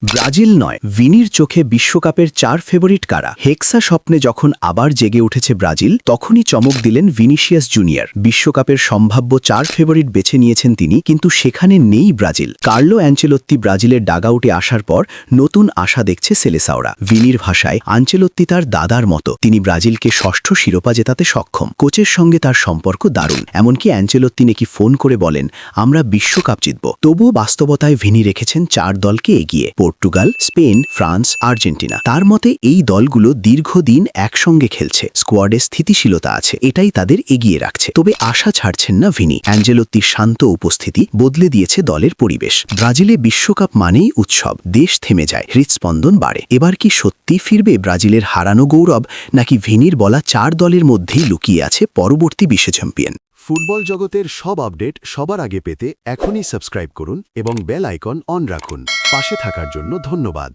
Brazil নয়, ভিনির চোখে বিশ্বকাপের 4 ফেভারিট কারা? হেক্সা স্বপ্নে যখন আবার জেগে উঠেছে ব্রাজিল, তখনই চমক দিলেন ভিনিসিয়াস জুনিয়র। বিশ্বকাপের সম্ভাব্য 4 ফেভারিট বেছে নিয়েছেন তিনি, কিন্তু সেখানে নেই ব্রাজিল। কার্লো অ্যাঞ্চেলোত্তি ব্রাজিলের ডাগআউটে আসার পর নতুন আশা দেখছে সেলেসাওরা। ভিনির ভাষায়, আঞ্চেলোত্তি তার দাদার মতো, তিনি ব্রাজিলকে 6ষ্ঠ শিরোপা জেতাতে সক্ষম। কোচের সঙ্গে তার সম্পর্ক দারুণ, এমনকি অ্যাঞ্চেলোত্তি নাকি ফোন করে বলেন, আমরা বিশ্বকাপ জিতব। তবুও বাস্তবতায় ভিনি রেখেছেন 4 দলকে এগিয়ে: পর্তুগাল, স্পেন, ফ্রান্স, আর্জেন্টিনা। তার মতে এই দলগুলো দীর্ঘদিন একসঙ্গে খেলছে, স্কোয়াডে স্থিতিশীলতা আছে, এটাই তাদের এগিয়ে রাখছে। তবে আশা ছাড়ছেন না ভিনি। অ্যাঞ্চেলোত্তির শান্ত উপস্থিতি বদলে দিয়েছে দলের পরিবেশ। ব্রাজিলে বিশ্বকাপ মানেই উৎসব, দেশ থেমে যায়, হৃদস্পন্দন বাড়ে। এবার কি সত্যি ফিরবে ব্রাজিলের হারানো গৌরব, নাকি ভিনির বলা 4 দলের মধ্যেই লুকিয়ে আছে পরবর্তী বিশ্ব চ্যাম্পিয়ন? ফুটবল জগতের সব আপডেট সবার আগে পেতে এখনই সাবস্ক্রাইব করুন এবং বেল আইকন অন রাখুন। পাশে থাকার জন্য ধন্যবাদ।